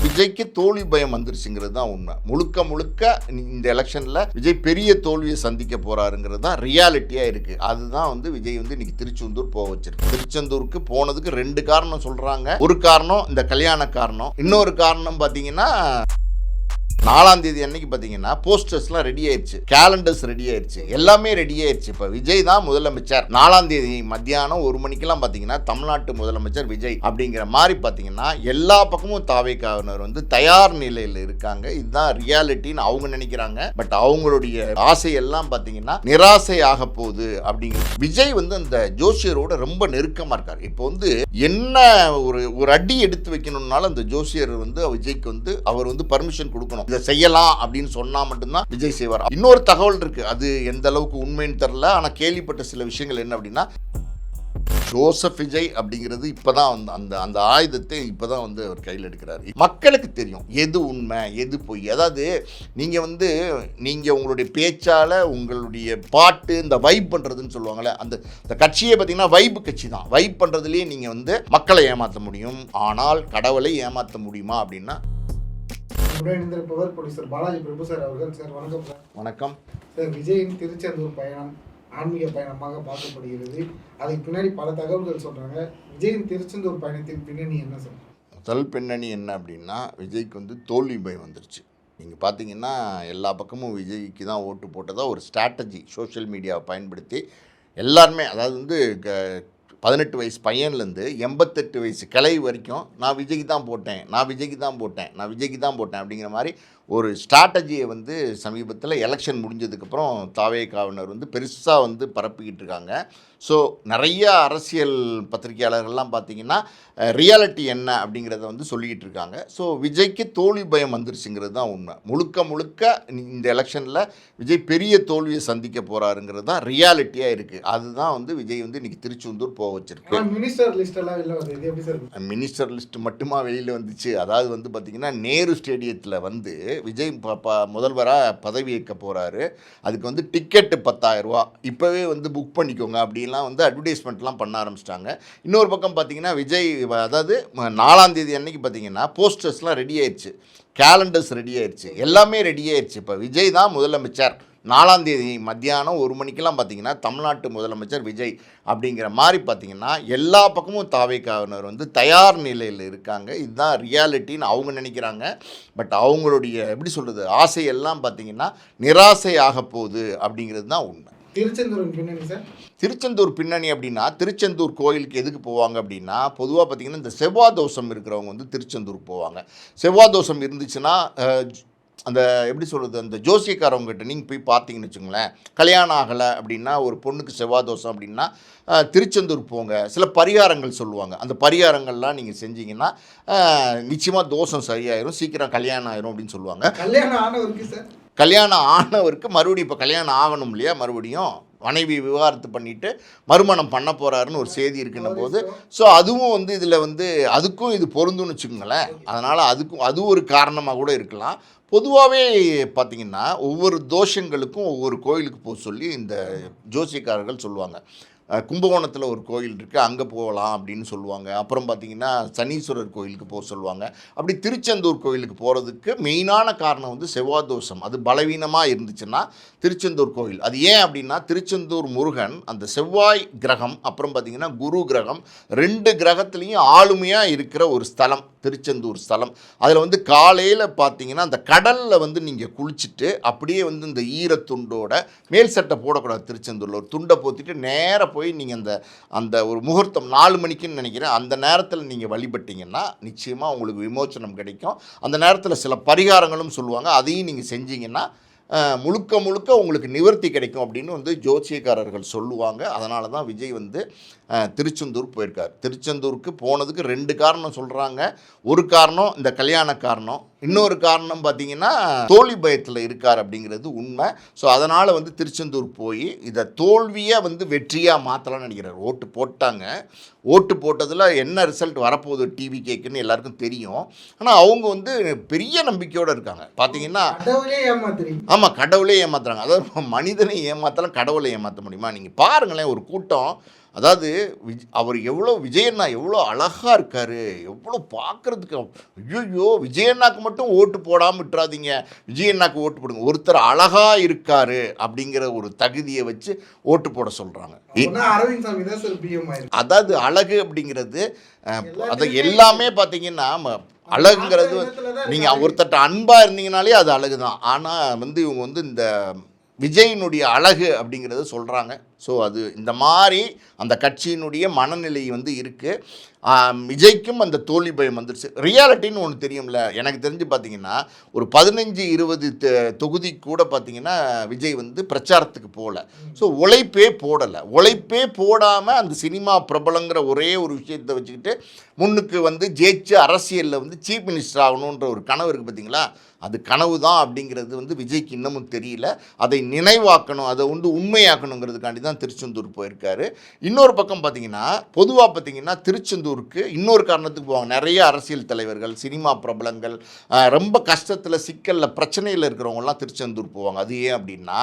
விஜய்க்கு தோல்வி பயம் வந்துருச்சுங்கிறது தான் உண்மை. முழுக்க முழுக்க இந்த எலெக்ஷனில் விஜய் பெரிய தோல்வியை சந்திக்க போறாருங்கிறது தான் ரியாலிட்டியாக இருக்குது. அதுதான் வந்து விஜய் வந்து இன்னைக்கு திருச்செந்தூர் போக வச்சிருக்கு. திருச்செந்தூருக்கு போனதுக்கு 2 காரணம் சொல்கிறாங்க. ஒரு காரணம் இந்த கல்யாண காரணம், இன்னொரு காரணம் பார்த்தீங்கன்னா 4ஆம் தேதி அன்னைக்கு பார்த்தீங்கன்னா போஸ்டர்ஸ்லாம் ரெடி ஆயிடுச்சு, கேலண்டர்ஸ் ரெடி ஆயிடுச்சு, எல்லாமே ரெடி ஆயிடுச்சு. இப்போ விஜய் தான் முதலமைச்சர். 4ஆம் தேதி மத்தியானம் 1 மணிக்கெல்லாம் பார்த்தீங்கன்னா தமிழ்நாட்டு முதலமைச்சர் விஜய் அப்படிங்கிற மாதிரி பார்த்தீங்கன்னா எல்லா பக்கமும் தாவேக்காவினர் வந்து தயார் நிலையில் இருக்காங்க. இதுதான் ரியாலிட்டின்னு அவங்க நினைக்கிறாங்க. பட் அவங்களுடைய ஆசையெல்லாம் பார்த்தீங்கன்னா நிராசை ஆக போகுது அப்படிங்கிறது. விஜய் வந்து அந்த ஜோசியரோட ரொம்ப நெருக்கமாக இருக்கார். இப்போ வந்து என்ன ஒரு அடி எடுத்து வைக்கணும்னாலும் அந்த ஜோசியர் வந்து விஜய்க்கு வந்து அவர் வந்து பர்மிஷன் கொடுக்கணும், இதை செய்யலாம் அப்படின்னு சொன்னா மட்டும்தான் விஜய் செய்வார். இன்னொரு தகவல் இருக்கு, அது எந்த அளவுக்கு உண்மைன்னு தெரியல. ஆனா கேள்விப்பட்ட சில விஷயங்கள் என்ன அப்படின்னா, ஜோசப் விஜய் அப்படிங்கிறது இப்பதான் அந்த ஆயுதத்தை இப்பதான் வந்து அவர் கையில் எடுக்கிறாரு. மக்களுக்கு தெரியும் எது உண்மை எது பொய். அதாவது நீங்க உங்களுடைய பேச்சால உங்களுடைய பாட்டு இந்த வைப் பண்றதுன்னு சொல்லுவாங்கல்ல, அந்த கட்சியை பார்த்தீங்கன்னா வைப் கட்சி தான். வைப் பண்றதுலேயே நீங்க வந்து மக்களை ஏமாற்ற முடியும், ஆனால் கடவுளை ஏமாற்ற முடியுமா அப்படின்னா. ப்ரொடியூசர் பாலாஜி பிரபு சார் அவர்கள். சார் வணக்கம். சார் வணக்கம் சார். விஜயின் திருச்செந்தூர் பயணம் ஆன்மீக பயணமாக பார்க்கப்படுகிறது. அதுக்கு பின்னாடி பல தகவல்கள் சொல்றாங்க. விஜயின் திருச்செந்தூர் பயணத்தின் பின்னணி என்ன சார்? முதல் பின்னணி என்ன அப்படின்னா, விஜய்க்கு வந்து தோல்வி பயம் வந்துருச்சு. நீங்கள் பார்த்தீங்கன்னா எல்லா பக்கமும் விஜய்க்கு தான் ஓட்டு போட்டதாக ஒரு ஸ்ட்ராட்டஜி சோஷியல் மீடியாவை பயன்படுத்தி எல்லாருமே, அதாவது 18 வயசு பையன்லேருந்து 88 வயசு கிளை வரைக்கும் நான் விஜய்க்கு தான் போட்டேன் அப்படிங்கிற மாதிரி ஒரு ஸ்ட்ராட்டஜியை வந்து சமீபத்தில் எலெக்ஷன் முடிஞ்சதுக்கப்புறம் தாவேக்காவினர் வந்து பெருசாக வந்து பரப்பிக்கிட்டு இருக்காங்க. ஸோ நிறைய அரசியல் பத்திரிகையாளர்கள்லாம் பார்த்திங்கன்னா ரியாலிட்டி என்ன அப்படிங்கிறத வந்து சொல்லிக்கிட்டு இருக்காங்க. ஸோ விஜய்க்கு தோல்வி பயம் வந்துருச்சுங்கிறது தான் உண்மை. முழுக்க முழுக்க இந்த எலெக்ஷனில் விஜய் பெரிய தோல்வியை சந்திக்க போகிறாருங்கிறது தான் ரியாலிட்டியாக இருக்குது. அதுதான் வந்து விஜய் வந்து இன்றைக்கி திருச்செந்தூர் போக வச்சிருக்கு. மினிஸ்டர் லிஸ்ட் மட்டுமா வெளியில் வந்துச்சு? அதாவது வந்து பார்த்திங்கன்னா நேரு ஸ்டேடியத்தில் வந்து விஜய் முதல்வராக பதவியேற்க போகிறாரு. அதுக்கு வந்து டிக்கெட்டு 10,000 ரூபா இப்போவே வந்து புக் பண்ணிக்கோங்க அப்படின்லாம் வந்து அட்வர்டைஸ்மெண்ட்லாம் பண்ண ஆரம்பிச்சிட்டாங்க. இன்னொரு பக்கம் பார்த்தீங்கன்னா விஜய், அதாவது 4ஆம் தேதி அன்னைக்கு பார்த்தீங்கன்னா போஸ்டர்ஸ்லாம் ரெடி ஆயிடுச்சு, கேலண்டர்ஸ் ரெடி ஆயிடுச்சு, எல்லாமே ரெடி ஆயிடுச்சு. இப்போ விஜய் தான் முதலமைச்சர். 4ஆம் தேதி மத்தியானம் 1 மணிக்கெல்லாம் பார்த்தீங்கன்னா தமிழ்நாட்டு முதலமைச்சர் விஜய் அப்படிங்கிற மாதிரி பார்த்தீங்கன்னா எல்லா பக்கமும் தாவேக்காவினர் வந்து தயார் நிலையில் இருக்காங்க. இதுதான் ரியாலிட்டின்னு அவங்க நினைக்கிறாங்க. பட் அவங்களுடைய எப்படி சொல்கிறது ஆசையெல்லாம் பார்த்தீங்கன்னா நிராசை ஆக போகுது அப்படிங்கிறது தான் உண்மை. திருச்செந்தூர் பின்னணி அப்படின்னா, திருச்செந்தூர் கோயிலுக்கு எதுக்கு போவாங்க அப்படின்னா, பொதுவாக பார்த்திங்கன்னா இந்த செவ்வாய் தோஷம் இருக்கிறவங்க வந்து திருச்செந்தூருக்கு போவாங்க. செவ்வாய் தோஷம் இருந்துச்சுன்னா அந்த எப்படி சொல்கிறது, அந்த ஜோசியக்காரவங்ககிட்ட நீங்கள் போய் பார்த்தீங்கன்னு வச்சுங்களேன், கல்யாணம் ஆகலை அப்படின்னா, ஒரு பொண்ணுக்கு செவ்வாய் தோஷம் அப்படின்னா திருச்செந்தூர் போங்க, சில பரிகாரங்கள் சொல்லுவாங்க. அந்த பரிகாரங்கள்லாம் நீங்கள் செஞ்சீங்கன்னா நிச்சயமாக தோஷம் சரியாயிரும், சீக்கிரம் கல்யாணம் ஆயிரும் அப்படின்னு சொல்லுவாங்க. கல்யாணம் ஆனவருக்கு மறுபடியும் இப்போ கல்யாணம் ஆகணும் இல்லையா, மறுபடியும் மனைவி விவாகரத்து பண்ணிவிட்டு மறுமணம் பண்ண போகிறாருன்னு ஒரு செய்தி இருக்குன்ன போது, ஸோ அதுவும் வந்து இதில் வந்து அதுக்கும் இது பொருந்துன்னு வச்சுக்கோங்களேன். அதனால் அது ஒரு காரணமாக கூட இருக்கலாம். பொதுவாகவே பார்த்திங்கன்னா ஒவ்வொரு தோஷங்களுக்கும் ஒவ்வொரு கோயிலுக்கு போக சொல்லி இந்த ஜோசியக்காரர்கள் சொல்லுவாங்க. கும்பகோணத்தில் ஒரு கோயில் இருக்குது, அங்கே போகலாம் அப்படின்னு சொல்லுவாங்க. அப்புறம் பார்த்திங்கன்னா சனீஸ்வரர் கோயிலுக்கு போக சொல்லுவாங்க. அப்படி திருச்செந்தூர் கோயிலுக்கு போகிறதுக்கு மெயினான காரணம் வந்து செவ்வாய் தோஷம். அது பலவீனமாக இருந்துச்சுன்னா திருச்செந்தூர் கோயில். அது ஏன் அப்படின்னா, திருச்செந்தூர் முருகன் அந்த செவ்வாய் கிரகம், அப்புறம் பார்த்திங்கன்னா குரு கிரகம், 2 கிரகத்துலேயும் ஆளுமையாக இருக்கிற ஒரு ஸ்தலம் திருச்செந்தூர் ஸ்தலம். அதில் வந்து காலையில் பார்த்தீங்கன்னா அந்த கடலில் வந்து நீங்கள் குளிச்சுட்டு அப்படியே வந்து இந்த ஈரத்துண்டோட மேல் சட்டை போடக்கூடாது. திருச்செந்தூரில் ஒரு துண்டை போத்திட்டு நேராக போய் நீங்கள் அந்த ஒரு முகூர்த்தம் 4 மணிக்குன்னு நினைக்கிறேன், அந்த நேரத்தில் நீங்கள் வழிபட்டிங்கன்னா நிச்சயமாக உங்களுக்கு விமோச்சனம் கிடைக்கும். அந்த நேரத்தில் சில பரிகாரங்களும் சொல்லுவாங்க, அதையும் நீங்கள் செஞ்சீங்கன்னா முழுக்க உங்களுக்கு நிவர்த்தி கிடைக்கும் அப்படின்னு வந்து ஜோசியக்காரர்கள் சொல்லுவாங்க. அதனால தான் விஜய் வந்து திருச்செந்தூர் போயிருக்கார். திருச்செந்தூருக்கு போனதுக்கு 2 காரணம் சொல்கிறாங்க. ஒரு காரணம் இந்த கல்யாண காரணம், இன்னொரு காரணம் பார்த்தீங்கன்னா தோல்வி பயத்தில் இருக்கார் அப்படிங்கிறது உண்மை. ஸோ அதனால் வந்து திருச்செந்தூர் போய் இதை தோல்வியை வந்து வெற்றியாக மாற்றலாம்னு நினைக்கிறார். ஓட்டு போட்டதில் என்ன ரிசல்ட் வரப்போகுது டிவி கேக்குன்னு எல்லாருக்கும் தெரியும். ஆனால் அவங்க வந்து பெரிய நம்பிக்கையோடு இருக்காங்க. பார்த்தீங்கன்னா கடவுளே ஏமாத்துறாங்க. அதாவது மனிதனை ஏமாற்றலாம், கடவுளை ஏமாற்ற முடியுமா? நீங்கள் பாருங்களேன், ஒரு கூட்டம் அதாவது அவர் எவ்வளோ விஜயண்ணா எவ்வளோ அழகாக இருக்கார், எவ்வளோ பார்க்குறதுக்கு, ஐயோ விஜயண்ணாக்கு மட்டும் ஓட்டு போடாமல் விட்டுறாதீங்க, விஜயண்ணாக்கு ஓட்டு போடுங்க. ஒருத்தர் அழகாக இருக்கார் அப்படிங்கிற ஒரு தகுதியை வச்சு ஓட்டு போட சொல்கிறாங்க. அதாவது அழகு அப்படிங்கிறது அது எல்லாமே பார்த்தீங்கன்னா அழகுங்கிறது நீங்கள் ஒருத்தட்ட அன்பாக இருந்தீங்கனாலே அது அழகு தான். ஆனால் வந்து இவங்க வந்து இந்த விஜயினுடைய அழகு அப்படிங்கிறத சொல்கிறாங்க. ஸோ அது இந்த மாதிரி அந்த கட்சியினுடைய மனநிலை வந்து இருக்குது. விஜய்க்கும் அந்த தோல்வி பயம் வந்துருச்சு. ரியாலிட்டின்னு ஒன்று தெரியும்ல, எனக்கு தெரிஞ்சு பார்த்தீங்கன்னா ஒரு 15-20 தொகுதி கூட பார்த்தீங்கன்னா விஜய் வந்து பிரச்சாரத்துக்கு போகல. ஸோ உழைப்பே போடாமல் அந்த சினிமா பிரபலங்கிற ஒரே ஒரு விஷயத்தை வச்சுக்கிட்டு முன்னுக்கு வந்து ஜெயிச்சு அரசியலில் வந்து சீஃப் மினிஸ்டர் ஆகணுன்ற ஒரு கனவு இருக்குது பார்த்தீங்களா, அது கனவு தான் அப்படிங்கிறது வந்து விஜய்க்கு இன்னமும் தெரியல. அதை நினைவாக்கணும், அதை வந்து உண்மையாக்கணுங்கிறதுக்காண்டி தான் திருச்செந்தூர் போயிருக்காரு. இன்னொரு பக்கம் பார்த்தீங்கன்னா பொதுவாக பார்த்தீங்கன்னா திருச்செந்தூருக்கு இன்னொரு காரணத்துக்கு போவாங்க நிறைய அரசியல் தலைவர்கள், சினிமா பிரபலங்கள், ரொம்ப கஷ்டத்தில் சிக்கலில் பிரச்சனையில் இருக்கிறவங்கலாம் திருச்செந்தூர் போவாங்க. அது ஏன் அப்படின்னா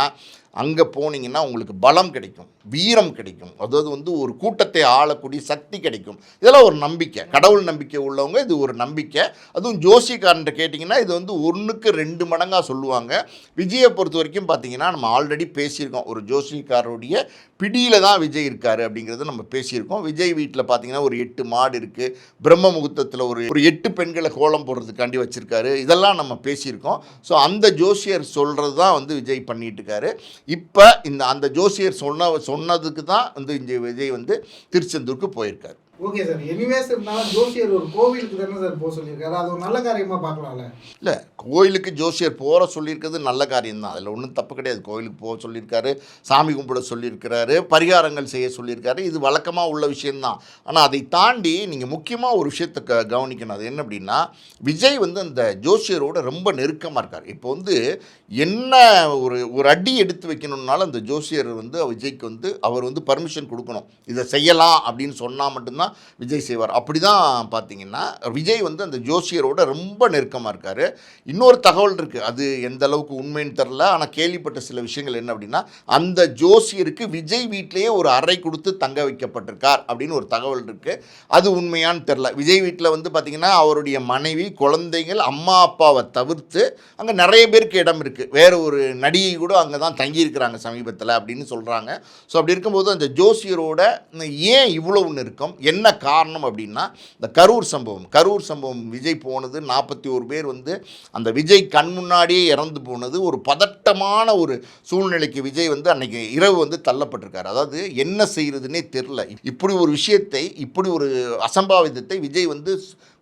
அங்கே போனீங்கன்னா உங்களுக்கு பலம் கிடைக்கும், வீரம் கிடைக்கும், அதாவது வந்து ஒரு கூட்டத்தை ஆளக்கூடிய சக்தி கிடைக்கும். இதெல்லாம் ஒரு நம்பிக்கை, கடவுள் நம்பிக்கை உள்ளவங்க இது ஒரு நம்பிக்கை. அதுவும் ஜோசிக்காரன்ட்ட கேட்டிங்கன்னா இது வந்து 1க்கு 2 மடங்காக சொல்லுவாங்க. விஜயை பொறுத்த வரைக்கும் பார்த்தீங்கன்னா நம்ம ஆல்ரெடி பேசியிருக்கோம், ஒரு ஜோசிக்காரருடைய பிடியில் தான் விஜய் இருக்கார் அப்படிங்கிறத நம்ம பேசியிருக்கோம். விஜய் வீட்டில் பார்த்தீங்கன்னா ஒரு 8 மாடு இருக்குது, பிரம்ம முகூர்த்தத்தில் ஒரு 8 பெண்களை கோலம் போடுறதுக்காண்டி வச்சுருக்காரு. இதெல்லாம் நம்ம பேசியிருக்கோம். ஸோ அந்த ஜோசியர் சொல்கிறது தான் வந்து விஜய் பண்ணிட்டு இருக்காரு. இப்போ அந்த ஜோசியர் சொன்னதுக்கு தான் வந்து இந்த விஜய் வந்து திருச்செந்தூருக்கு போயிருக்காரு. ஓகே சார், எனிவேஸ் இருந்தாலும் ஜோசியர் ஒரு கோவிலுக்கு தானே சார் போக சொல்லியிருக்காரு, அது ஒரு நல்ல காரியமாக பார்க்கலாம்ல? இல்லை, கோயிலுக்கு ஜோசியர் போகிற சொல்லியிருக்கிறது நல்ல காரியம்தான், அதில் ஒன்றும் தப்பு கிடையாது. கோயிலுக்கு போக சொல்லியிருக்காரு, சாமி கும்பிட சொல்லியிருக்கிறாரு, பரிகாரங்கள் செய்ய சொல்லியிருக்காரு, இது வழக்கமாக உள்ள விஷயந்தான். ஆனால் அதை தாண்டி நீங்கள் முக்கியமாக ஒரு விஷயத்தை கவனிக்கணும். அது என்ன அப்படின்னா விஜய் வந்து அந்த ஜோசியரோட ரொம்ப நெருக்கமாக இருக்கார். இப்போ வந்து என்ன ஒரு அடி எடுத்து வைக்கணும்னாலும் அந்த ஜோசியர் வந்து விஜய்க்கு வந்து அவர் வந்து பர்மிஷன் கொடுக்கணும், இதை செய்யலாம் அப்படின்னு சொன்னால் மட்டும்தான் விஜய் செய்வார். அப்படி தான் பார்த்தீங்கன்னா விஜய் வந்து அந்த ஜோசியரோட ரொம்ப நெருக்கமாக இருக்கார். இன்னொரு தகவல் இருக்குது, அது எந்த அளவுக்கு உண்மைன்னு தெரில, ஆனால் கேள்விப்பட்ட சில விஷயங்கள் என்ன அப்படின்னா அந்த ஜோசியருக்கு விஜய் வீட்டிலேயே ஒரு அறை கொடுத்து தங்க வைக்கப்பட்டிருக்கார் அப்படின்னு ஒரு தகவல் இருக்குது. அது உண்மையான்னு தெரில. விஜய் வீட்டில் வந்து பார்த்திங்கன்னா அவருடைய மனைவி, குழந்தைகள், அம்மா அப்பாவை தவிர்த்து அங்கே நிறைய பேருக்கு இடம் இருக்குது. வேறு ஒரு நடிகை கூட அங்கே தான் தங்கியிருக்கிறாங்க சமீபத்தில் அப்படின்னு சொல்கிறாங்க. ஸோ அப்படி இருக்கும்போது அந்த ஜோசியரோட ஏன் இவ்வளவு நெருக்கம், என்ன காரணம் அப்படின்னா இந்த கரூர் சம்பவம் விஜய் போனது, 41 பேர் வந்து அந்த விஜய் கண் முன்னாடியே இறந்து போனது, ஒரு பதட்டமான ஒரு சூழ்நிலைக்கு விஜய் வந்து அன்னைக்கு இரவு வந்து தள்ளப்பட்டிருக்காரு. அதாவது என்ன செய்கிறதுனே தெரில. இப்படி ஒரு விஷயத்தை, இப்படி ஒரு அசம்பாவிதத்தை விஜய் வந்து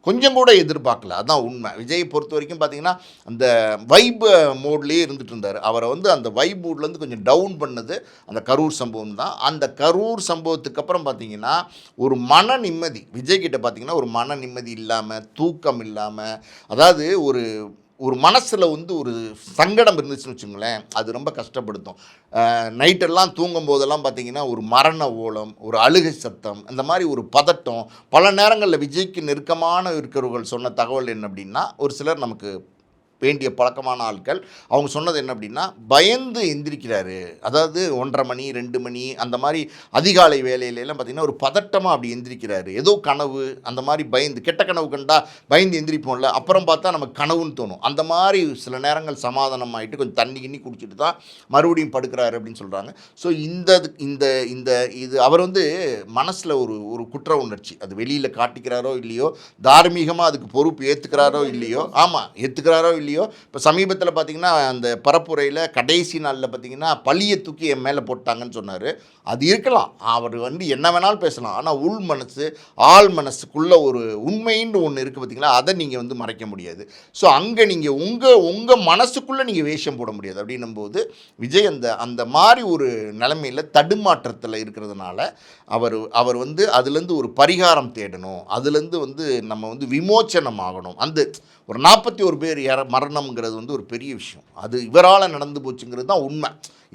கொஞ்சம் கூட எதிர்பார்க்கல. அதான் உண்மை. விஜய் பொறுத்த வரைக்கும் பார்த்தீங்கன்னா அந்த வைப் மோட்லேயே இருந்துகிட்டு இருந்தார். அவரை வந்து அந்த வைப் மூட்லேருந்து கொஞ்சம் டவுன் பண்ணது அந்த கரூர் சம்பவம் தான். அந்த கரூர் சம்பவத்துக்கு அப்புறம் பார்த்தீங்கன்னா ஒரு மன நிம்மதி விஜய்கிட்ட பார்த்தீங்கன்னா ஒரு மன நிம்மதி இல்லாமல், தூக்கம் இல்லாமல், அதாவது ஒரு மனசில் வந்து ஒரு சங்கடம் இருந்துச்சுன்னு வச்சுங்களேன், அது ரொம்ப கஷ்டப்படுத்தும். நைட்டெல்லாம் தூங்கும் போதெல்லாம் பார்த்திங்கன்னா ஒரு மரண ஓலம், ஒரு அழுகை சத்தம், அந்த மாதிரி ஒரு பதட்டம். பல நேரங்களில் விஜய்க்கு நெருக்கமான இருக்கிறவர்கள் சொன்ன தகவல் என்ன அப்படின்னா, ஒரு சிலர் நமக்கு வேண்டிய பழக்கமான ஆட்கள் அவங்க சொன்னது என்ன அப்படின்னா பயந்து எந்திரிக்கிறாரு. அதாவது 1:30 மணி 2 மணி அந்த மாதிரி அதிகாலை வேலையிலலாம் பார்த்திங்கன்னா ஒரு பதட்டமாக அப்படி எந்திரிக்கிறாரு. ஏதோ கனவு அந்த மாதிரி பயந்து, கெட்ட கனவு கண்டா பயந்து எந்திரிப்போம்ல, அப்புறம் பார்த்தா நமக்கு கனவுன்னு தோணும். அந்த மாதிரி சில நேரங்கள் சமாதானம் ஆகிட்டு கொஞ்சம் தண்ணி குடிச்சிட்டு தான் மறுபடியும் படுக்கிறாரு அப்படின்னு சொல்கிறாங்க. ஸோ இது அவர் வந்து மனசில் ஒரு குற்ற உணர்ச்சி, அது வெளியில் காட்டிக்கிறாரோ இல்லையோ, தார்மீகமாக அதுக்கு பொறுப்பு ஏற்றுக்கிறாரோ இல்லையோ, ஏற்றுக்கிறாரோ இல்லையோ, இப்போ சமீபத்தில் பார்த்தீங்கன்னா அந்த பரப்புரையில் கடைசி நாளில் பார்த்தீங்கன்னா பழியை தூக்கி என் மேலே போட்டாங்கன்னு சொன்னார். அது இருக்கலாம், அவர் வந்து என்ன வேணாலும் பேசலாம், ஆனால் உள் மனசு, ஆள் மனசுக்குள்ளே ஒரு உண்மைன்னு ஒன்று இருக்குது பார்த்தீங்களா, அதை நீங்கள் வந்து மறைக்க முடியாது. ஸோ அங்கே நீங்கள் உங்கள் மனசுக்குள்ளே நீங்கள் வேஷம் போட முடியாது. அப்படின்னும்போது விஜய் அந்த மாதிரி ஒரு நிலைமையில் தடுமாற்றத்தில் இருக்கிறதுனால அவர் வந்து அதுலேருந்து ஒரு பரிகாரம் தேடணும், அதுலேருந்து வந்து நம்ம வந்து விமோச்சனம் ஆகணும். அந்த ஒரு 41 பேர் மரணம்ங்கிறது வந்து ஒரு பெரிய விஷயம், அது இவரால் நடந்து போச்சுங்கிறது தான் உண்மை.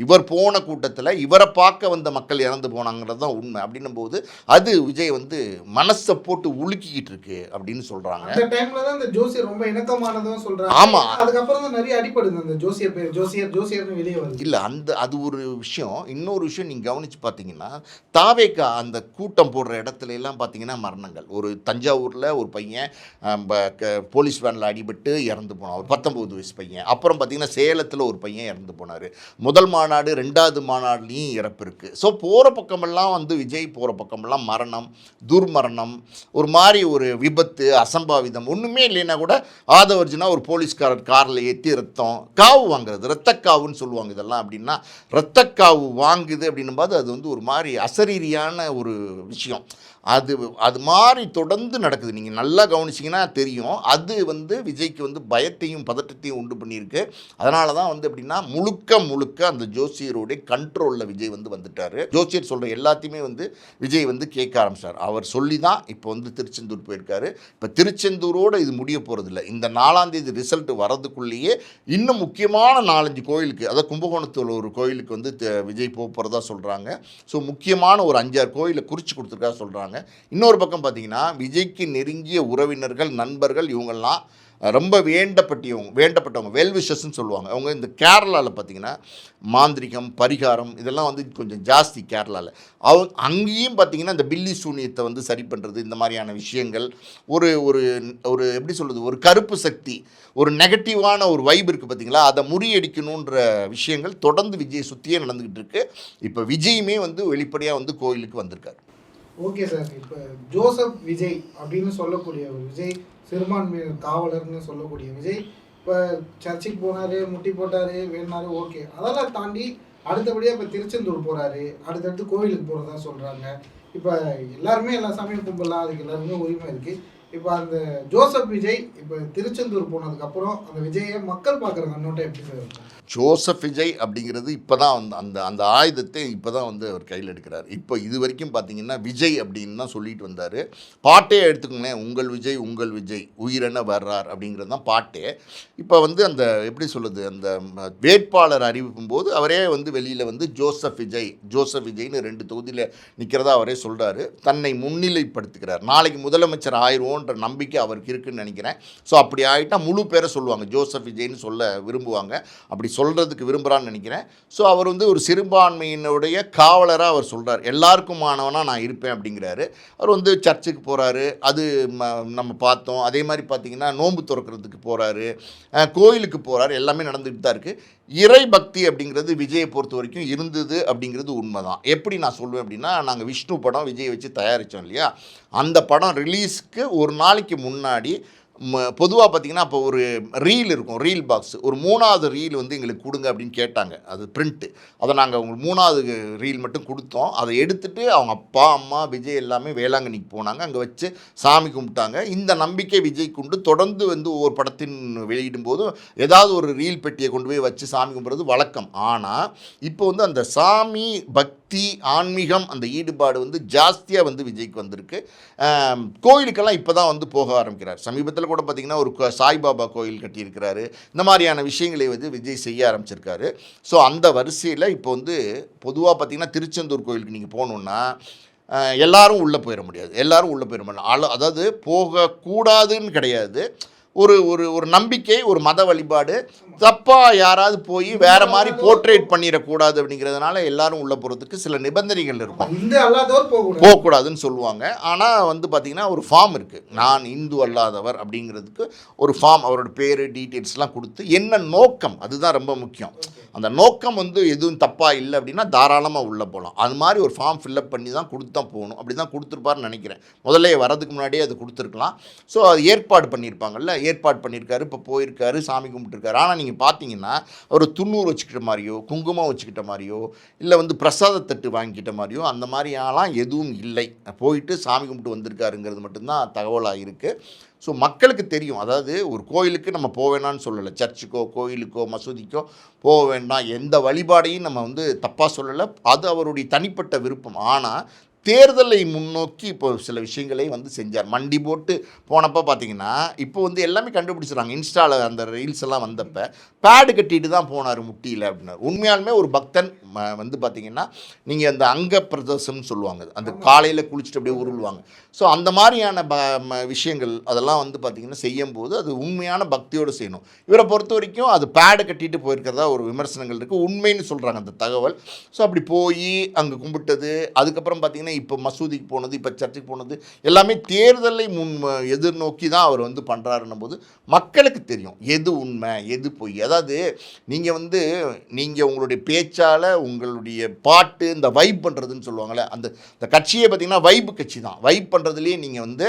இவர் போன கூட்டத்தில் இவரை பார்க்க வந்த மக்கள் இறந்து போனாங்கிறது தான் உண்மை. அப்படின்னும் போது அது விஜய் வந்து மனசை போட்டு உலுக்கிக்கிட்டு இருக்கு அப்படின்னு சொல்கிறாங்க. அந்த டைம்ல தான் இந்த ஜோசியர் ரொம்ப இணக்கமானதும் சொல்றாங்க. ஆமா, அதுக்கப்புறம் தான் நிறைய அடிப்படுது அந்த ஜோசியர் பேர், ஜோசியர்னு வெளியே வருது. இல்லை அது ஒரு விஷயம். இன்னொரு விஷயம் நீங்கள் கவனித்து பார்த்தீங்கன்னா, தாவேக்கா அந்த கூட்டம் போடுற இடத்துல எல்லாம் பார்த்தீங்கன்னா மரணங்கள். ஒரு தஞ்சாவூரில் ஒரு பையன் போலீஸ் வேனில் அடிபட்டு இறந்து போனான், ஒரு 19 வயசு பையன். அப்புறம் பார்த்தீங்கன்னா சேலத்தில் ஒரு பையன் இறந்து போனார். முதல் மாநாடு 2வது மாநாடுலேயும் இறப்பு இருக்குது. ஸோ போகிற பக்கமெல்லாம் வந்து விஜய் போகிற பக்கமெல்லாம் மரணம், துர்மரணம், ஒரு மாதிரி ஒரு விபத்து, அசம்பாவிதம் ஒன்றுமே இல்லைன்னா கூட ஆதவர்ஜுனா ஒரு போலீஸ்காரர் காரில் ஏற்றி ரத்தம் காவு வாங்குறது, ரத்தக்காவுன்னு சொல்லுவாங்க இதெல்லாம். அப்படின்னா ரத்தக்காவு வாங்குது அப்படின்னும்போது அது வந்து ஒரு மாதிரி அசரீரியான ஒரு விஷயம். அது மாதிரி தொடர்ந்து நடக்குது. நீங்கள் நல்லா கவனிச்சிங்கன்னா தெரியும். அது வந்து விஜய்க்கு வந்து பயத்தையும் பதட்டத்தையும் உண்டு பண்ணியிருக்கு. அதனால தான் வந்து எப்படின்னா முழுக்க அந்த ஜோசியருடைய கண்ட்ரோலில் விஜய் வந்து வந்துட்டார். ஜோசியர் சொல்கிற எல்லாத்தையுமே வந்து விஜய் வந்து கேட்க ஆரம்பிச்சார். அவர் சொல்லி தான் இப்போ வந்து திருச்செந்தூர் போயிருக்காரு. இப்போ திருச்செந்தூரோடு இது முடிய போகிறதில்ல. இந்த 4ஆம் தேதி ரிசல்ட் வரதுக்குள்ளேயே இன்னும் முக்கியமான 4-5 கோயிலுக்கு, அதாவது கும்பகோணத்தில் ஒரு கோயிலுக்கு வந்து விஜய் போகிறதா சொல்கிறாங்க. ஸோ முக்கியமான ஒரு 5-6 கோயிலை குறித்து கொடுத்துருக்கா சொல்கிறாங்க. இன்னொரு பக்கம் பார்த்தீங்கன்னா விஜய்க்கு நெருங்கிய உறவினர்கள், நண்பர்கள், இவங்கெல்லாம் ரொம்ப வேண்டப்பட்டவங்க வெல்விஷஸ்ன்னு சொல்லுவாங்க. அவங்க இந்த கேரளாவில் பார்த்தீங்கன்னா மாந்திரிகம், பரிகாரம் இதெல்லாம் வந்து கொஞ்சம் ஜாஸ்தி கேரளாவில். அங்கேயும் பார்த்தீங்கன்னா இந்த பில்லி சூனியத்தை வந்து சரி பண்ணுறது, இந்த மாதிரியான விஷயங்கள், ஒரு ஒரு ஒரு எப்படி சொல்கிறது, ஒரு கருப்பு சக்தி, ஒரு நெகட்டிவான ஒரு வைப் இருக்குது பார்த்தீங்களா, அதை முறியடிக்கணுன்ற விஷயங்கள் தொடர்ந்து விஜய் சுற்றியே நடந்துக்கிட்டு இருக்கு. இப்போ விஜயுமே வந்து வெளிப்படையாக வந்து கோயிலுக்கு வந்திருக்காரு. ஓகே சார், இப்போ ஜோசப் விஜய் அப்படின்னு சொல்லக்கூடிய ஒரு விஜய், சிறுபான்மையினர் காவலர்னு சொல்லக்கூடிய விஜய், இப்போ சர்ச்சுக்கு போனார், முட்டி போட்டார், வேணாரு, ஓகே. அதெல்லாம் தாண்டி அடுத்தபடியாக இப்போ திருச்செந்தூர் போகிறாரு, அடுத்தடுத்து கோவிலுக்கு போகிறதா சொல்கிறாங்க. இப்போ எல்லாருமே எல்லா சாமியும் கும்பலாம், அதுக்கு எல்லாருமே உரிமை இருக்குது. இப்போ அந்த ஜோசப் விஜய் இப்போ திருச்செந்தூர் போனதுக்கப்புறம் அந்த விஜயை மக்கள் பார்க்குற கண்ணோட்டம் எப்படி சார் இருக்கும்? ஜோசப் விஜய் அப்படிங்கிறது இப்போ தான் வந்து அந்த ஆயுதத்தை இப்போ தான் வந்து அவர் கையில் எடுக்கிறார். இப்போ இது வரைக்கும் பார்த்தீங்கன்னா விஜய் அப்படின்னு தான் சொல்லிட்டு வந்தார். பாட்டே எடுத்துக்கோங்களேன், உங்கள் விஜய் உயிரென வர்றார் அப்படிங்கிறது தான் பாட்டே. இப்போ வந்து அந்த எப்படி சொல்லுது, அந்த வேட்பாளர் அறிவிக்கும் போது அவரே வந்து வெளியில் வந்து ஜோசப் விஜய்னு 2 தொகுதியில் நிற்கிறதா அவரே சொல்கிறாரு. தன்னை முன்னிலைப்படுத்துகிறார். நாளைக்கு முதலமைச்சர் ஆயிடுவோன்ற நம்பிக்கை அவருக்கு இருக்குன்னு நினைக்கிறேன். ஸோ அப்படி ஆகிட்டால் முழு பேரை சொல்லுவாங்க, ஜோசப் விஜய்னு சொல்ல விரும்புவாங்க. அப்படி சொல்கிறதுக்கு விரும்புகிறான்னு நினைக்கிறேன். ஸோ அவர் வந்து ஒரு சிறுபான்மையினுடைய காவலராக அவர் சொல்கிறார். எல்லாருக்குமானவனாக நான் இருப்பேன் அப்படிங்கிறாரு. அவர் வந்து சர்ச்சுக்கு போகிறாரு, அது நம்ம பார்த்தோம். அதே மாதிரி பார்த்திங்கன்னா நோன்பு திறக்கிறதுக்கு போகிறாரு, கோயிலுக்கு போகிறாரு, எல்லாமே நடந்துகிட்டு தான் இருக்குது. இறை பக்தி அப்படிங்கிறது விஜயை பொறுத்த வரைக்கும் இருந்தது அப்படிங்கிறது உண்மை தான். எப்படி நான் சொல்லுவேன் அப்படின்னா, நாங்கள் விஷ்ணு படம் விஜய் வச்சு தயாரித்தோம் இல்லையா, அந்த படம் ரிலீஸ்க்கு ஒரு நாளைக்கு முன்னாடி பொதுவாக பார்த்திங்கன்னா அப்போ ஒரு ரீல் இருக்கும், ரீல் பாக்ஸ், ஒரு 3வது ரீல் வந்து எங்களுக்கு கொடுங்க அப்படின்னு கேட்டாங்க. அது பிரிண்ட்டு. அதை நாங்கள் உங்களுக்கு 3வது ரீல் மட்டும் கொடுத்தோம். அதை எடுத்துகிட்டு அவங்க அப்பா அம்மா விஜய் எல்லாமே வேளாங்கண்ணிக்கு போனாங்க. அங்கே வச்சு சாமி கும்பிட்டாங்க. இந்த நம்பிக்கை விஜய் கொண்டு தொடர்ந்து வந்து ஒவ்வொரு படத்தின் வெளியிடும்போது ஏதாவது ஒரு ரீல் பெட்டியை கொண்டு போய் வச்சு சாமி கும்பிட்றது வழக்கம். ஆனால் இப்போ வந்து அந்த சாமி பக்தி ஆன்மீகம் அந்த ஈடுபாடு வந்து ஜாஸ்தியாக வந்து விஜய்க்கு வந்திருக்கு. கோயிலுக்கெல்லாம் இப்போ தான் வந்து போக ஆரம்பிக்கிறார். சமீபத்தில் கூட பார்த்திங்கன்னா ஒரு சாய்பாபா கோயில் கட்டியிருக்கிறாரு. இந்த மாதிரியான விஷயங்களை வந்து விஜய் செய்ய ஆரம்பிச்சிருக்காரு. ஸோ அந்த வரிசையில் இப்போ வந்து பொதுவாக பார்த்திங்கன்னா திருச்செந்தூர் கோயிலுக்கு நீங்கள் போகணுன்னா எல்லாரும் உள்ளே போயிட முடியாது. அதாவது போகக்கூடாதுன்னு கிடையாது. ஒரு ஒரு ஒரு நம்பிக்கை, ஒரு மத வழிபாடு. தப்பாக யாராவது போய் வேறு மாதிரி போர்ட்ரேட் பண்ணிடக்கூடாது அப்படிங்கிறதுனால எல்லாரும் உள்ளே போகிறதுக்கு சில நிபந்தனைகள் இருக்கும். போகக்கூடாதுன்னு சொல்லுவாங்க. ஆனால் வந்து பார்த்திங்கன்னா ஒரு ஃபார்ம் இருக்குது, நான் இந்து அல்லாதவர் அப்படிங்கிறதுக்கு ஒரு ஃபார்ம், அவரோட பேர் டீட்டெயில்ஸ்லாம் கொடுத்து என்ன நோக்கம், அதுதான் ரொம்ப முக்கியம். அந்த நோக்கம் வந்து எதுவும் தப்பாக இல்லை அப்படின்னா தாராளமாக உள்ளே போகலாம். அது மாதிரி ஒரு ஃபார்ம் ஃபில்அப் பண்ணி தான் கொடுத்து தான் போகணும். அப்படி தான் கொடுத்துருப்பாருன்னு நினைக்கிறேன். முதல்ல வரதுக்கு முன்னாடியே அது கொடுத்துருக்கலாம். ஸோ அது ஏற்பாடு பண்ணியிருக்காரு. இப்போ போயிருக்காரு, சாமி கும்பிட்டுருக்காரு. ஆனால் நீங்கள் பார்த்தீங்கன்னா ஒரு துண்ணூறு வச்சுக்கிட்ட மாதிரியோ, குங்குமம் வச்சுக்கிட்ட மாதிரியோ, இல்லை வந்து பிரசாதத்தட்டு வாங்கிக்கிட்ட மாதிரியோ அந்த மாதிரியாலாம் எதுவும் இல்லை. போயிட்டு சாமி கும்பிட்டு வந்திருக்காருங்கிறது மட்டும்தான் தகவலாக இருக்குது. ஸோ மக்களுக்கு தெரியும். அதாவது ஒரு கோயிலுக்கு நம்ம போக வேணான்னு சொல்லலை, சர்ச்சுக்கோ கோயிலுக்கோ மசூதிக்கோ போக வேண்டாம், எந்த வழிபாடையும் நம்ம வந்து தப்பாக சொல்லலை. அது அவருடைய தனிப்பட்ட விருப்பம். ஆனால் தேர்தலை முன்னோக்கி இப்போ சில விஷயங்களை வந்து செஞ்சார். மண்டி போட்டு போனப்போ பார்த்தீங்கன்னா இப்போ வந்து எல்லாமே கண்டுபிடிச்சிடறாங்க. இன்ஸ்டாவில் அந்த ரீல்ஸ் எல்லாம் வந்தப்போ பேடு கட்டிட்டு தான் போனார் முட்டியில் அப்படின்னாரு. உண்மையாலுமே ஒரு பக்தன் வந்து பார்த்தீங்கன்னா நீங்கள் அந்த அங்க பிரதர்சனம்னு சொல்லுவாங்க, அந்த காலையில் குளிச்சுட்டு அப்படியே உருள்வாங்க. ஸோ அந்த மாதிரியான விஷயங்கள் அதெல்லாம் வந்து பார்த்திங்கன்னா செய்யும்போது அது உண்மையான பக்தியோடு செய்யணும். இவரை பொறுத்த வரைக்கும் அது பேடு கட்டிட்டு போயிருக்கிறதா ஒரு விமர்சனங்கள் இருக்குது. உண்மைன்னு சொல்கிறாங்க அந்த தகவல். ஸோ அப்படி போய் அங்கே கும்பிட்டது, அதுக்கப்புறம் பார்த்திங்கன்னா இப்போ மசூதிக்கு போனது, இப்போ சர்ச்சுக்கு போனது எல்லாமே தேர்தலை எதிர்நோக்கி தான் அவர் வந்து பண்ணுறாருன்னும் போது மக்களுக்கு தெரியும் எது உண்மை எது பொய். அதாவது நீங்கள் உங்களுடைய பேச்சால் உங்களுடைய பாட்டு இந்த வைப் பண்ணுறதுன்னு சொல்லுவாங்கள்ல, அந்த கட்சியை பார்த்திங்கன்னா வைப்பு கட்சி தான். வைப் பண்ணுறதுலேயே நீங்கள் வந்து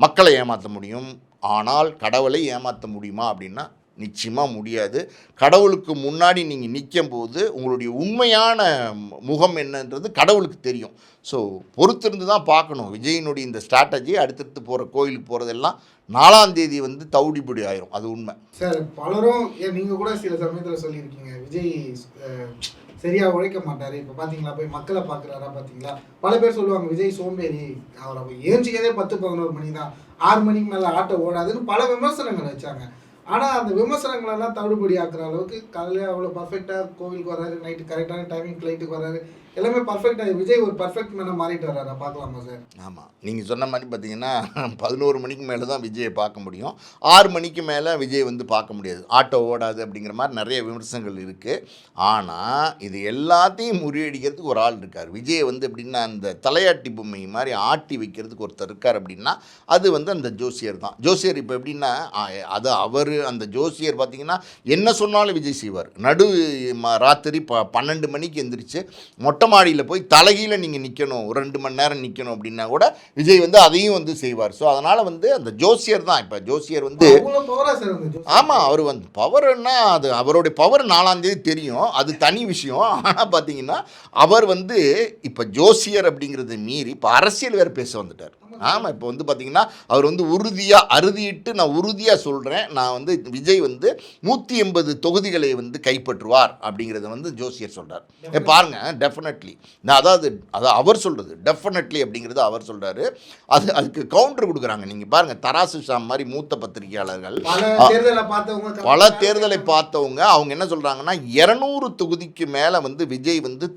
மக்களை ஏமாற்ற முடியும். ஆனால் கடவுளை ஏமாற்ற முடியுமா அப்படின்னா நிச்சயமாக முடியாது. கடவுளுக்கு முன்னாடி நீங்கள் நிற்கும் போது உங்களுடைய உண்மையான முகம் என்னன்றது கடவுளுக்கு தெரியும். ஸோ பொறுத்திருந்து தான் பார்க்கணும். விஜயினுடைய இந்த ஸ்ட்ராட்டஜி அடுத்தடுத்து போகிற கோயிலுக்கு போகிறதெல்லாம் 4ஆம் தேதி வந்து தவிடுபடி ஆயிரும். அது உண்மை சார். பலரும் நீங்கள் கூட சில சமயத்தில் சொல்லியிருக்கீங்க விஜய் சரியாக உழைக்க மாட்டார். இப்போ பார்த்தீங்களா போய் மக்களை பார்க்குறாரா பார்த்தீங்களா. பல பேர் சொல்லுவாங்க விஜய் சோம்பேறி, அவரை ஏஞ்சிக்கதே 10-11 மணி தான், 6 மணிக்கு மேலே ஆட்டோ ஓடாதுன்னு பல விமர்சனங்கள் வச்சாங்க. ஆனால் அந்த விமர்சனங்களெல்லாம் தவிடுபடி ஆக்குற அளவுக்கு காலையில் அவ்வளோ பர்ஃபெக்டாக கோவிலுக்கு வர்றாரு, நைட்டு கரெக்டான டைமிங் ஃப்ளைட்டுக்கு வர்றாரு, எல்லாமே பர்ஃபெக்டாக. விஜய் ஒரு பர்ஃபெக்ட் மேனாக மாறிட்டு வர்றாரா பார்க்கலாமா சார்? ஆமாம், நீங்கள் சொன்ன மாதிரி பார்த்தீங்கன்னா 11 மணிக்கு மேலே தான் விஜயை பார்க்க முடியும். 6 மணிக்கு மேலே விஜய் வந்து பார்க்க முடியாது, ஆட்டோ ஓடாது அப்படிங்கிற மாதிரி நிறைய விமர்சனங்கள் இருக்குது. ஆனால் இது எல்லாத்தையும் முறியடிக்கிறதுக்கு ஒரு ஆள் இருக்கார். விஜயை வந்து எப்படின்னா அந்த தலையாட்டி பொம்மை மாதிரி ஆட்டி வைக்கிறதுக்கு ஒருத்தர் இருக்கார். அப்படின்னா அது வந்து அந்த ஜோசியர் தான். ஜோசியர் இப்போ எப்படின்னா அது அவர் அந்த ஜோசியர் பார்த்தீங்கன்னா என்ன சொன்னாலும் விஜய் செய்வார். ராத்திரி 12 மணிக்கு எந்திரிச்சு மொட்டை மாடியில் போய் தலைகீழ நீங்கள் நிற்கணும், ஒரு 2 மணி நேரம் நிற்கணும் அப்படின்னா கூட விஜய் வந்து அதையும் வந்து செய்வார். ஸோ அதனால் வந்து அந்த ஜோசியர் தான். இப்போ ஜோசியர் வந்து ஆமாம், அவர் வந்து பவர்னா அது அவருடைய பவர் 4ஆம் தேதி தெரியும், அது தனி விஷயம். ஆனால் பார்த்தீங்கன்னா அவர் வந்து இப்போ ஜோசியர் அப்படிங்கிறத மீறி இப்போ அரசியல் வேறு பேச வந்துட்டார். ஆமாம், இப்போ வந்து பார்த்திங்கன்னா அவர் வந்து உறுதியாக அறுதிட்டு நான் உறுதியாக சொல்கிறேன், நான் வந்து விஜய் வந்து 180 தொகுதிகளை வந்து கைப்பற்றுவார் அப்படிங்கிறத வந்து ஜோசியர் சொல்கிறார். பாருங்கள், டெஃபினெட்லி நான் அதாவது அவர் சொல்கிறது டெஃபினெட்லி அப்படிங்கிறது அவர் சொல்கிறாரு. அதுக்கு கவுண்டர் கொடுக்குறாங்க. நீங்கள் பாருங்கள், தராசு ஷாம் மாதிரி மூத்த பத்திரிகையாளர்கள் பல தேர்தலை பார்த்தவங்க அவங்க என்ன சொல்கிறாங்கன்னா 200 தொகுதிக்கு மேலே வந்து விஜய் வந்து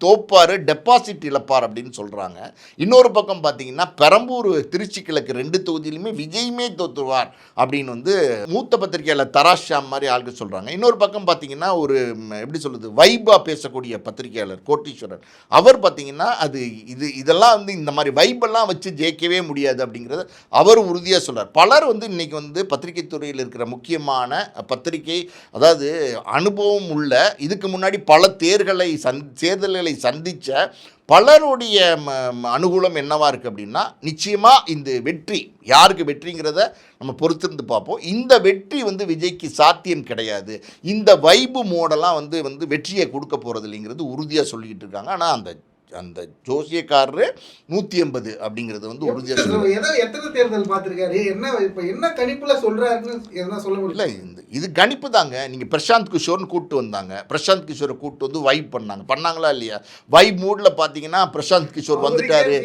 தோப்பார், டெபாசிட் இழப்பார் அப்படின்னு சொல்கிறாங்க. இன்னொரு பக்கம் பார்த்தீங்கன்னா பெரம்பூர், திருச்சி கிழக்கு 2 தொகுதியிலுமே விஜயுமே தோற்றுவார் அப்படின்னு வந்து மூத்த பத்திரிகையாளர் தராஸ் ஷாம் மாதிரி ஆளுக்கு சொல்கிறாங்க. இன்னொரு பக்கம் பார்த்தீங்கன்னா ஒரு எப்படி சொல்கிறது வைபா பேசக்கூடிய பத்திரிகையாளர் கோட்டீஸ்வரர், அவர் பார்த்தீங்கன்னா இதெல்லாம் வந்து இந்த மாதிரி வைபெல்லாம் வச்சு ஜெயிக்கவே முடியாது அப்படிங்கிறத அவர் உறுதியாக சொல்கிறார். பலர் வந்து இன்றைக்கி வந்து பத்திரிகை துறையில் இருக்கிற முக்கியமான பத்திரிகை, அதாவது அனுபவம் உள்ள, இதுக்கு முன்னாடி பல தேர்தல்களை சந்தித்த பலருடைய அனுகூலம் என்னவா இருக்குது அப்படின்னா நிச்சயமாக இந்த வெற்றி யாருக்கு வெற்றிங்கிறத நம்ம பொறுத்திருந்து பார்ப்போம். இந்த வெற்றி வந்து விஜய்க்கு சாத்தியம் கிடையாது, இந்த வைபு மோடெல்லாம் வந்து வெற்றியை கொடுக்க போகிறது இல்லைங்கிறது உறுதியாக சொல்லிக்கிட்டு இருக்காங்க. ஆனால் அந்த ஜோசியக்காரரு 180 அப்படிங்கிறது வந்து உறுதியாக எத்தனை தேர்தல் பார்த்துருக்காரு, என்ன கணிப்புல சொல்றாருன்னு எதனா சொல்ல முடியல. இது கணிப்பு தாங்க. நீங்கள் பிரசாந்த் கிஷோர்னு கூப்பிட்டு வந்தாங்க, பிரசாந்த் கிஷோரை கூப்பிட்டு வந்து வைப் பண்ணாங்களா இல்லையா? வைப் மூடில் பார்த்தீங்கன்னா பிரசாந்த் கிஷோர் வந்துட்டாரு.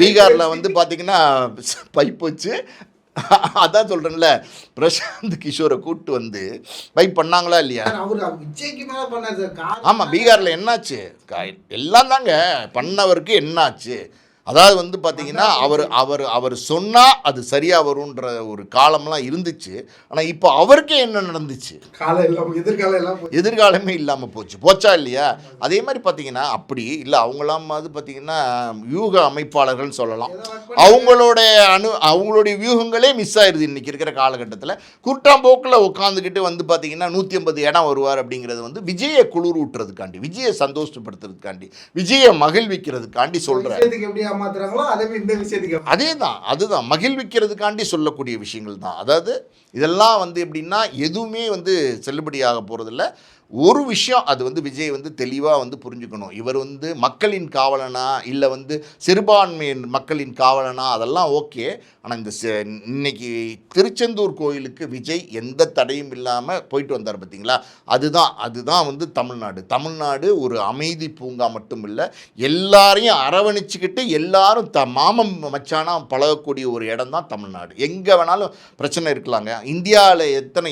பீகாரில் வந்து பார்த்தீங்கன்னா பைப் வச்சு அதான் சொல்கிறேன்ல, பிரசாந்த் கிஷோரை கூப்பிட்டு வந்து வைப் பண்ணாங்களா இல்லையா? ஆமாம், பீகாரில் என்னாச்சு? எல்லாம் தாங்க பண்ணவருக்கு என்னாச்சு? அதாவது வந்து பார்த்திங்கன்னா அவர் சொன்னால் அது சரியாக வரும்ன்ற ஒரு காலம்லாம் இருந்துச்சு. ஆனால் இப்போ அவருக்கே என்ன நடந்துச்சு? எதிர்காலமே இல்லாமல் போச்சா இல்லையா? அதே மாதிரி பார்த்திங்கன்னா அப்படி இல்லை, அவங்களாம் அது பார்த்திங்கன்னா வியூக அமைப்பாளர்கள்னு சொல்லலாம். அவங்களுடைய வியூகங்களே மிஸ் ஆயிடுது இன்றைக்கி இருக்கிற காலகட்டத்தில். குற்றாம்போக்கில் உட்காந்துக்கிட்டு வந்து பார்த்திங்கன்னா 180 இடம் வருவார் அப்படிங்கிறது வந்து விஜயை குளிர் ஊட்டுறதுக்காண்டி, விஜயை சந்தோஷப்படுத்துறதுக்காண்டி, விஜயை மகிழ்விக்கிறதுக்காண்டி சொல்கிறேன். அதுதான் மகிழ்விக்கிறதுக்காண்டி சொல்லக்கூடிய விஷயங்கள் தான். அதாவது இதெல்லாம் வந்து எப்படின்னா எதுவுமே வந்து செல்லுபடியாக போகிறதில்ல. ஒரு விஷயம் அது வந்து விஜய் வந்து தெளிவாக வந்து புரிஞ்சுக்கணும். இவர் வந்து மக்களின் காவலனா, இல்லை வந்து சிறுபான்மையின் மக்களின் காவலனா, அதெல்லாம் ஓகே. ஆனால் இந்த இன்னைக்கு திருச்செந்தூர் கோயிலுக்கு விஜய் எந்த தடையும் இல்லாமல் போயிட்டு வந்தார் பார்த்தீங்களா, அதுதான் வந்து தமிழ்நாடு ஒரு அமைதி பூங்கா மட்டும் இல்லை, எல்லாரையும் அரவணைச்சிக்கிட்டு எல்லாரும் மாமன் மச்சானா பழகக்கூடிய ஒரு இடம் தான் தமிழ்நாடு. எங்கே வேணாலும் பிரச்சனை இருக்கலாங்க, இந்தியாவில்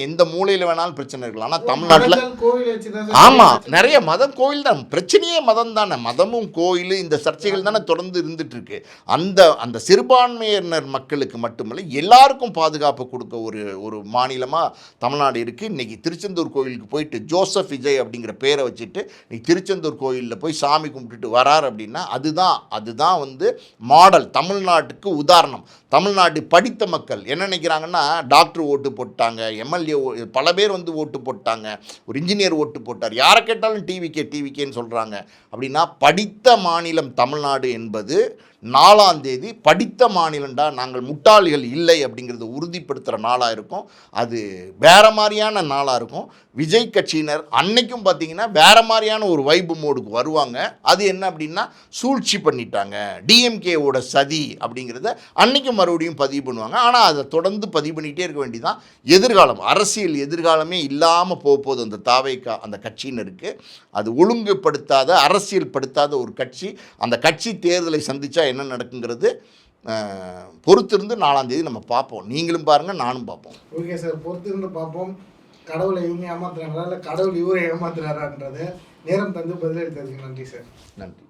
எந்த மூலையில் வேணாலும் பிரச்சனை இருக்கலாம். ஆனால் தமிழ்நாட்டில் ஆமாம், நிறைய மதம் கோயில் தான் பிரச்சனையே, மதம் தானே, மதமும் கோயில் இந்த சர்ச்சைகள் தானே தொடர்ந்து இருந்துட்டு இருக்கு. அந்த சிறுபான்மையினர் மக்களுக்கு மட்டுமல்ல எல்லாருக்கும் பாதுகாப்பு கொடுக்க ஒரு மாநிலமாக தமிழ்நாடு இருக்குது. இன்றைக்கி திருச்செந்தூர் கோயிலுக்கு போயிட்டு ஜோசப் விஜய் அப்படிங்கிற பேரை வச்சுட்டு இன்னைக்கு திருச்செந்தூர் கோயிலில் போய் சாமி கும்பிட்டுட்டு வரார் அப்படின்னா அதுதான் வந்து மாடல், தமிழ்நாட்டுக்கு உதாரணம். தமிழ்நாடு படித்த மக்கள் என்ன நினைக்கிறாங்கன்னா, டாக்டர் ஓட்டு போட்டாங்க, எம்எல்ஏ பல பேர் வந்து ஓட்டு போட்டாங்க, ஒரு இன்ஜினியர் ஓட்டு போட்டார், யாரை கேட்டாலும் டிவிக்கேன்னு சொல்கிறாங்க. அப்படின்னா படித்த மாநிலம் தமிழ்நாடு என்பது 4ஆம் தேதி படித்த மாநிலம்டா, நாங்கள் முட்டாள்கள் இல்லை அப்படிங்கிறத உறுதிப்படுத்துகிற நாளாக இருக்கும். அது வேறு மாதிரியான நாளாக இருக்கும். விஜய் கட்சியினர் அன்னைக்கும் பார்த்திங்கன்னா வேறு மாதிரியான ஒரு வைப்பு மோடுக்கு வருவாங்க. அது என்ன அப்படின்னா, சூழ்ச்சி பண்ணிட்டாங்க, டிஎம்கேவோட சதி அப்படிங்கிறத அன்னைக்கும் மறுபடியும் பதிவு பண்ணுவாங்க. ஆனால் அதை தொடர்ந்து பதிவு பண்ணிகிட்டே இருக்க வேண்டியதான். எதிர்காலம், அரசியல் எதிர்காலமே இல்லாமல் போகுது அந்த தாவேகா அந்த கட்சியினருக்கு. அது ஒழுங்குபடுத்தாத, அரசியல் படுத்தாத ஒரு கட்சி. அந்த கட்சி தேர்தலை சந்தித்தா என்ன நடக்குங்கிறது பொறுத்திருந்து 4ஆம் தேதி நம்ம பார்ப்போம். நீங்களும் பாருங்கள், நானும் பார்ப்போம். ஓகே சார், பொறுத்திருந்து பார்ப்போம். கடவுளை இவங்க ஏமாத்துறாங்களா இல்லை கடவுள் இவரை ஏமாத்துறாரான்றது நேரம் தந்து பதிலளித்ததுக்கு நன்றி சார். நன்றி.